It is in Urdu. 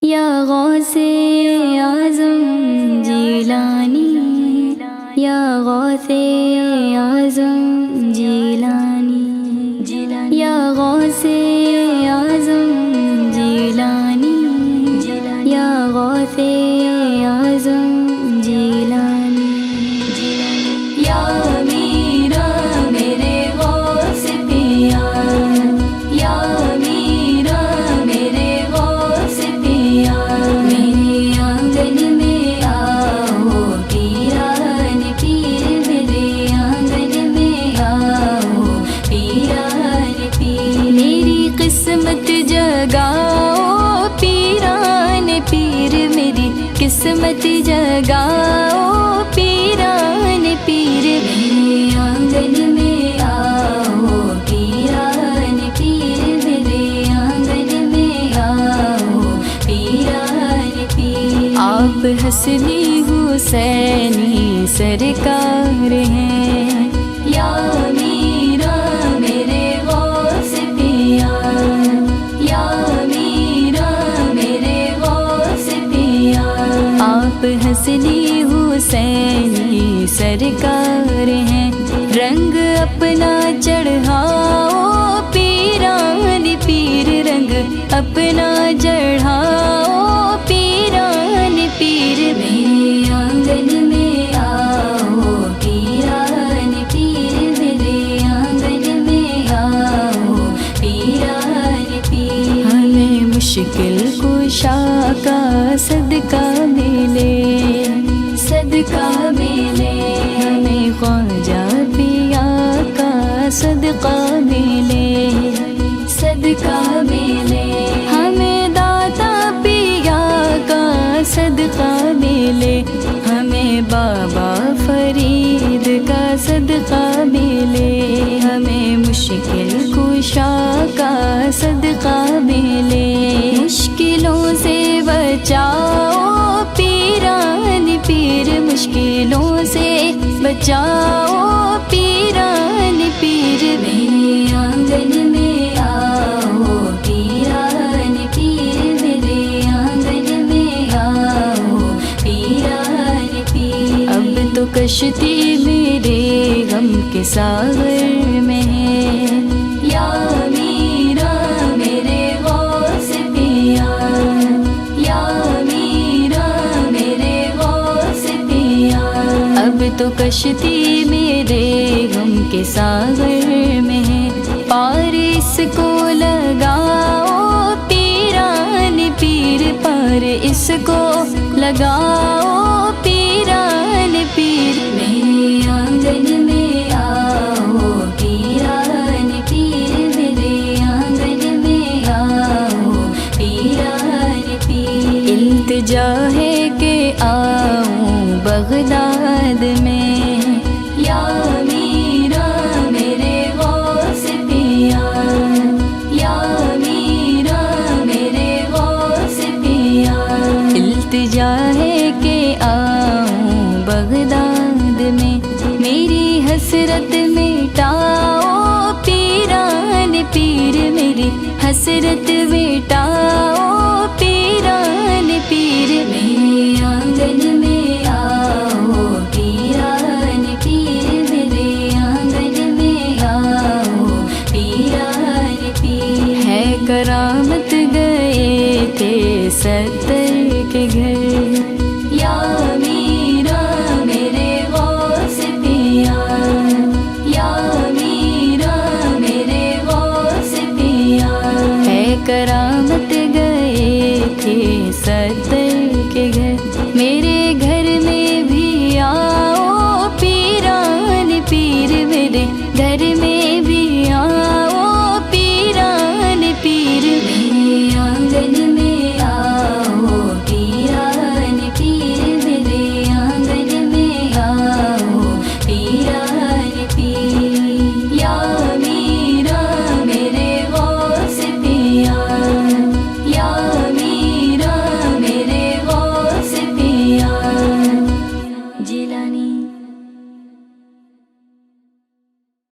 یا غوث اعظم جیلانی، یا غوث اعظم جیلانی، یا غوث اعظم جیلانی، یا غوث اعظم جیلانی، یا میرا میرے غوث پیا، یا میرا میرے غوث پیا، میرے آنگن میں آؤ پیران پیر، میرے آنگن میں آؤ پیران پیر، میری قسمت جگاؤ پیران پیر، میری قسمت جگاؤ پیران پیر، میرے آنگن میں آؤ پیران پیر، میرے آنگن میں آؤ پیران پیر، آپ حسنی حسینی سرکار ہیں، یا میرا میرے غوث پیا، یا میرا میرے غوث پیا، آپ حسنی حسینی سرکار ہیں، رنگ اپنا چڑھاؤ پیران پیر، رنگ اپنا چڑھاؤ پیران پیر، میرے آنگن میں آؤ پیران پیر، میرے آنگن میں آؤ پیران پیر، ہمیں مشکل کشا کا صدقہ ملے، صدقہ ملے، ہمیں خواجہ پیا کا صدقہ ملے، صدقہ ملے، ہمیں داتا پیا کا صدقہ ملے، ہمیں بابا فرید کا صدقہ ملے، ہمیں مشکل کشا کا صدقہ ملے، مشکلوں سے بچاؤ پیران پیر، مشکلوں سے بچاؤ پیران پیر، میرے آنگن میں آؤ پیران پیر، میرے آنگن میں آؤ پیران پیر، اب تو کشتی میرے غم کے ساغر میں ہے، یا میرا میرے غوث پیا، یا میرا میرے غوث پیا، اب تو کشتی میرے غم کے ساغر میں ہے، پار اس کو لگاؤ پیران پیر، پار اس کو لگاؤ پیران پیر، میرے آنگن میں آؤ پیران پیر، میرے آنگن میں آؤ پیران پیر، التجا ہے کہ آؤں بغداد میں، یا میرا میرے غوث پیا، یا میرا میرے غوث پیا، التجا ہے کہ آؤں بغداد میں، میری حسرت مٹاؤ پیران پیر، میری حسرت مٹاؤ